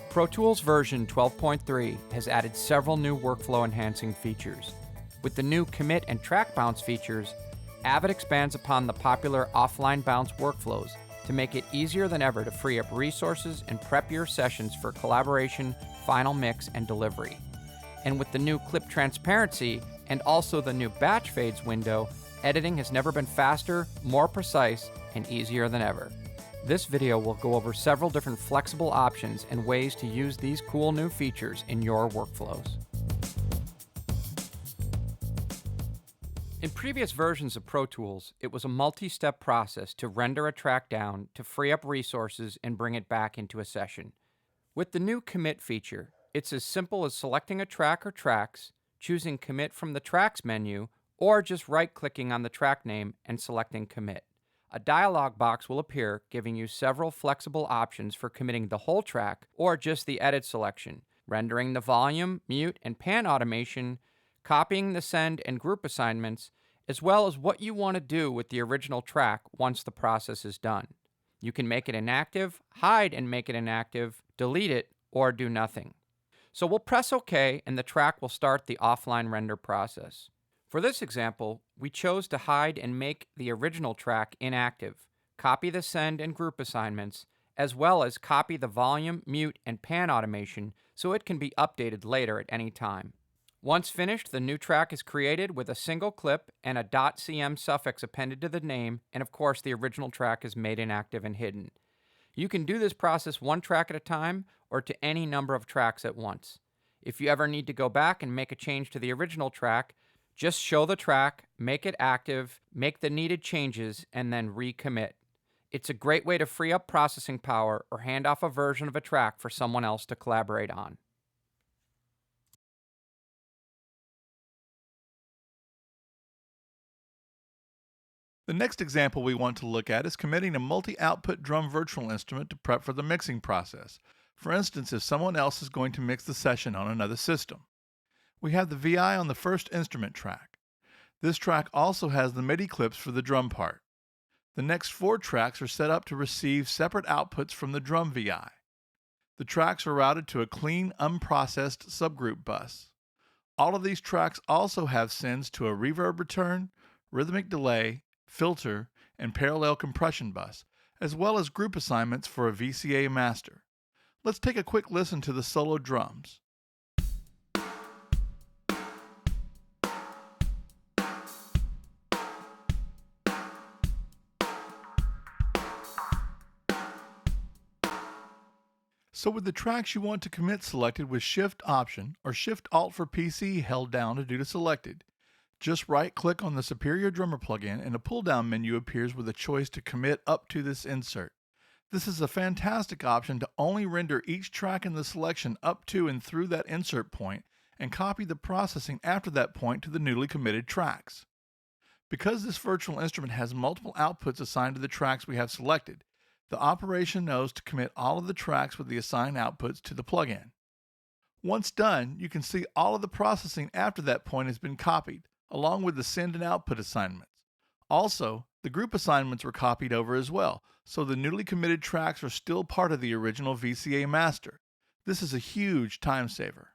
Pro Tools version 12.3 has added several new workflow-enhancing features. With the new commit and track bounce features, Avid expands upon the popular offline bounce workflows to make it easier than ever to free up resources and prep your sessions for collaboration, final mix, and delivery. And with the new clip transparency and also the new batch fades window, editing has never been faster, more precise, and easier than ever. This video will go over several different flexible options and ways to use these cool new features in your workflows. In previous versions of Pro Tools, it was a multi-step process to render a track down to free up resources and bring it back into a session. With the new commit feature, it's as simple as selecting a track or tracks, choosing commit from the tracks menu, or just right-clicking on the track name and selecting commit. A dialog box will appear giving you several flexible options for committing the whole track or just the edit selection, rendering the volume, mute, and pan automation, copying the send and group assignments, as well as what you want to do with the original track once the process is done. You can make it inactive, hide and make it inactive, delete it, or do nothing. So we'll press OK and the track will start the offline render process. For this example, we chose to hide and make the original track inactive, copy the send and group assignments, as well as copy the volume, mute, and pan automation so it can be updated later at any time. Once finished, the new track is created with a single clip and a .cm suffix appended to the name, and of course the original track is made inactive and hidden. You can do this process one track at a time or to any number of tracks at once. If you ever need to go back and make a change to the original track, just show the track, make it active, make the needed changes, and then recommit. It's a great way to free up processing power or hand off a version of a track for someone else to collaborate on. The next example we want to look at is committing a multi-output drum virtual instrument to prep for the mixing process. For instance, if someone else is going to mix the session on another system. We have the VI on the first instrument track. This track also has the MIDI clips for the drum part. The next 4 tracks are set up to receive separate outputs from the drum VI. The tracks are routed to a clean, unprocessed subgroup bus. All of these tracks also have sends to a reverb return, rhythmic delay, filter, and parallel compression bus, as well as group assignments for a VCA master. Let's take a quick listen to the solo drums. So with the tracks you want to commit selected with Shift Option or Shift Alt for PC held down to do to selected, just right-click on the Superior Drummer plugin and a pull-down menu appears with a choice to commit up to this insert. This is a fantastic option to only render each track in the selection up to and through that insert point and copy the processing after that point to the newly committed tracks. Because this virtual instrument has multiple outputs assigned to the tracks we have selected, the operation knows to commit all of the tracks with the assigned outputs to the plugin. Once done, you can see all of the processing after that point has been copied, along with the send and output assignments. Also, the group assignments were copied over as well, so the newly committed tracks are still part of the original VCA master. This is a huge time saver.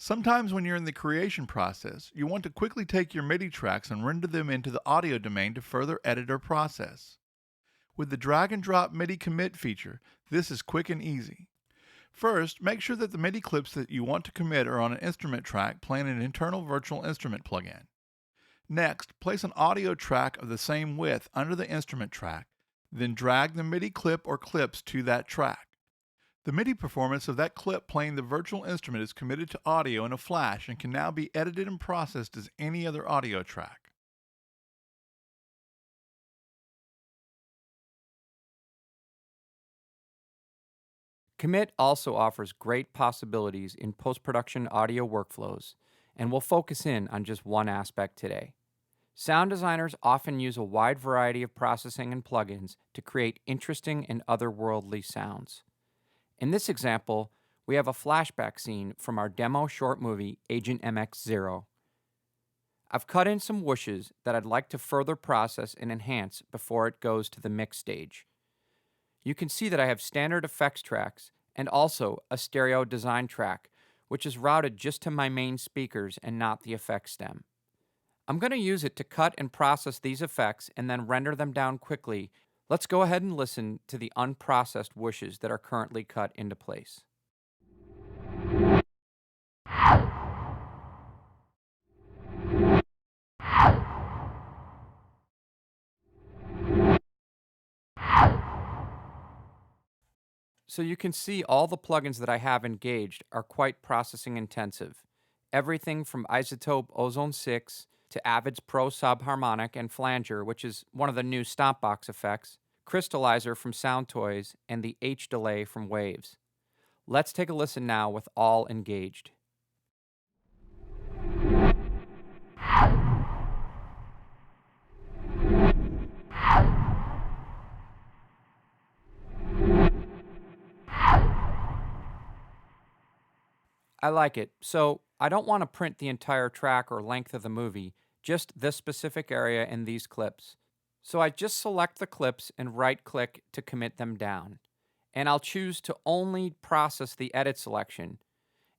Sometimes when you're in the creation process, you want to quickly take your MIDI tracks and render them into the audio domain to further edit or process. With the drag and drop MIDI commit feature, this is quick and easy. First, make sure that the MIDI clips that you want to commit are on an instrument track playing an internal virtual instrument plugin. Next, place an audio track of the same width under the instrument track, then drag the MIDI clip or clips to that track. The MIDI performance of that clip playing the virtual instrument is committed to audio in a flash and can now be edited and processed as any other audio track. Commit also offers great possibilities in post-production audio workflows, and we'll focus in on just one aspect today. Sound designers often use a wide variety of processing and plugins to create interesting and otherworldly sounds. In this example, we have a flashback scene from our demo short movie, Agent MX0. I've cut in some whooshes that I'd like to further process and enhance before it goes to the mix stage. You can see that I have standard effects tracks and also a stereo design track, which is routed just to my main speakers and not the effects stem. I'm going to use it to cut and process these effects and then render them down quickly. Let's go ahead and listen to the unprocessed whooshes that are currently cut into place. So you can see all the plugins that I have engaged are quite processing intensive. Everything from Isotope Ozone 6 to Avid's Pro Subharmonic and Flanger, which is one of the new Stompbox effects, Crystallizer from Soundtoys, and the H-Delay from Waves. Let's take a listen now with all engaged. I like it. So I don't want to print the entire track or length of the movie, just this specific area in these clips. So I just select the clips and right-click to commit them down. And I'll choose to only process the edit selection.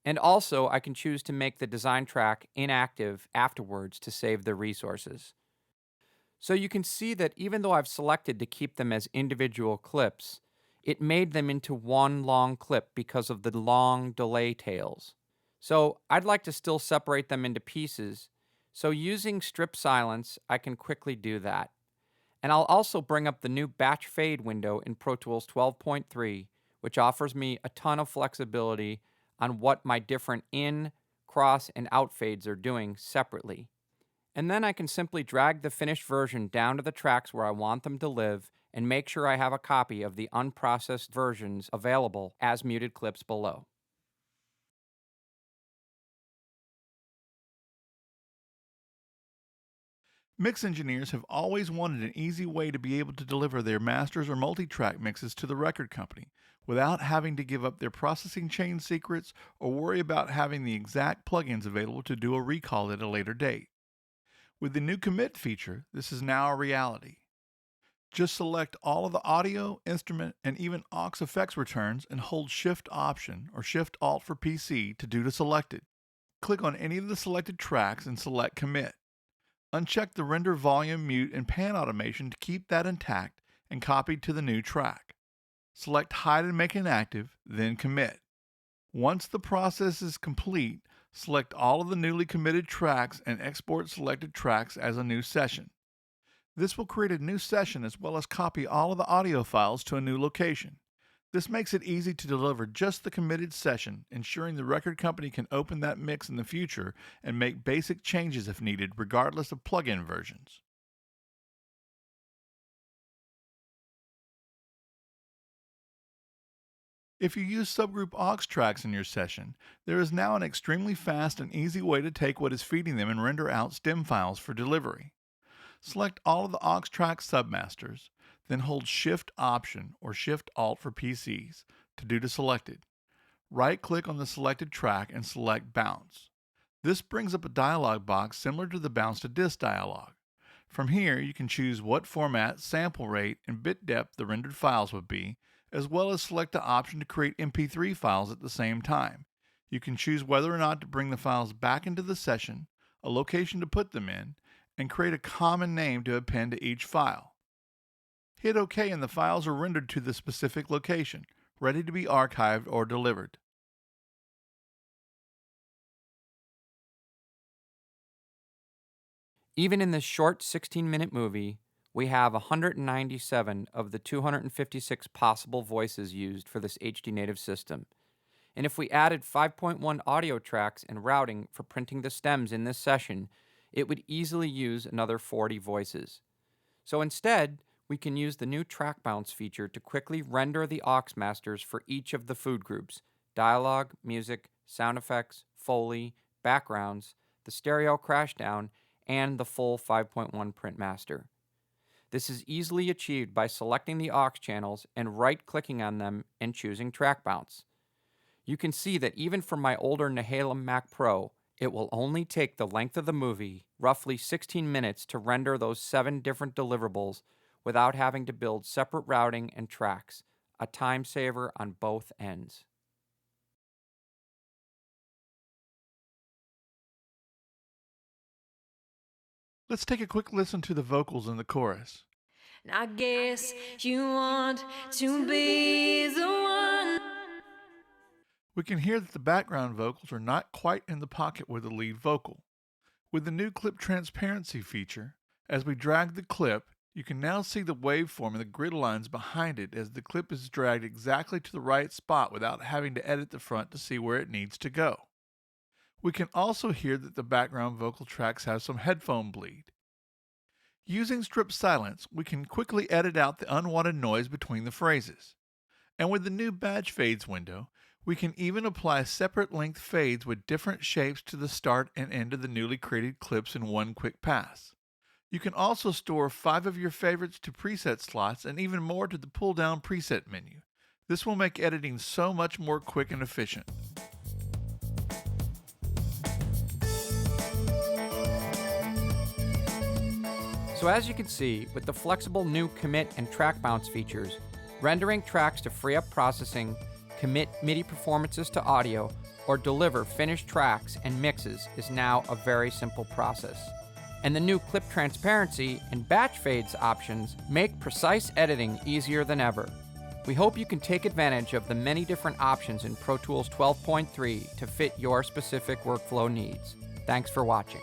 And also I can choose to make the design track inactive afterwards to save the resources. So you can see that even though I've selected to keep them as individual clips, it made them into one long clip because of the long delay tails. So I'd like to still separate them into pieces, so using strip silence, I can quickly do that. And I'll also bring up the new batch fade window in Pro Tools 12.3, which offers me a ton of flexibility on what my different in, cross, and out fades are doing separately. And then I can simply drag the finished version down to the tracks where I want them to live and make sure I have a copy of the unprocessed versions available as muted clips below. Mix engineers have always wanted an easy way to be able to deliver their masters or multi-track mixes to the record company without having to give up their processing chain secrets or worry about having the exact plugins available to do a recall at a later date. With the new commit feature, this is now a reality. Just select all of the audio, instrument, and even aux effects returns and hold Shift Option or Shift Alt for PC to do the selected. Click on any of the selected tracks and select Commit. Uncheck the Render Volume, Mute, and Pan automation to keep that intact and copied to the new track. Select Hide and make inactive, then Commit. Once the process is complete, select all of the newly committed tracks and export selected tracks as a new session. This will create a new session as well as copy all of the audio files to a new location. This makes it easy to deliver just the committed session, ensuring the record company can open that mix in the future and make basic changes if needed, regardless of plugin versions. If you use subgroup aux tracks in your session, there is now an extremely fast and easy way to take what is feeding them and render out stem files for delivery. Select all of the aux track submasters, then hold Shift Option or Shift Alt for PCs to do the selected. Right-click on the selected track and select Bounce. This brings up a dialog box similar to the Bounce to Disk dialog. From here, you can choose what format, sample rate, and bit depth the rendered files would be, as well as select the option to create MP3 files at the same time. You can choose whether or not to bring the files back into the session, a location to put them in, and create a common name to append to each file. Hit OK and the files are rendered to the specific location, ready to be archived or delivered. Even in this short 16-minute movie, we have 197 of the 256 possible voices used for this HD native system. And if we added 5.1 audio tracks and routing for printing the stems in this session, it would easily use another 40 voices. So instead, we can use the new track bounce feature to quickly render the aux masters for each of the food groups: dialogue, music, sound effects, Foley, backgrounds, the stereo crashdown, and the full 5.1 print master. This is easily achieved by selecting the aux channels and right-clicking on them and choosing track bounce. You can see that even for my older Nehalem Mac Pro, It will only take the length of the movie, roughly 16 minutes, to render those 7 different deliverables without having to build separate routing and tracks, a time saver on both ends. Let's take a quick listen to the vocals in the chorus. I guess you want to be the one. We can hear that the background vocals are not quite in the pocket with the lead vocal. With the new clip transparency feature, as we drag the clip, you can now see the waveform and the grid lines behind it as the clip is dragged exactly to the right spot without having to edit the front to see where it needs to go. We can also hear that the background vocal tracks have some headphone bleed. Using strip silence, we can quickly edit out the unwanted noise between the phrases. And with the new batch fades window, we can even apply separate length fades with different shapes to the start and end of the newly created clips in one quick pass. You can also store 5 of your favorites to preset slots and even more to the pull-down preset menu. This will make editing so much more quick and efficient. So as you can see, with the flexible new commit and track bounce features, rendering tracks to free up processing, commit MIDI performances to audio, or deliver finished tracks and mixes is now a very simple process. And the new clip transparency and batch fades options make precise editing easier than ever. We hope you can take advantage of the many different options in Pro Tools 12.3 to fit your specific workflow needs. Thanks for watching.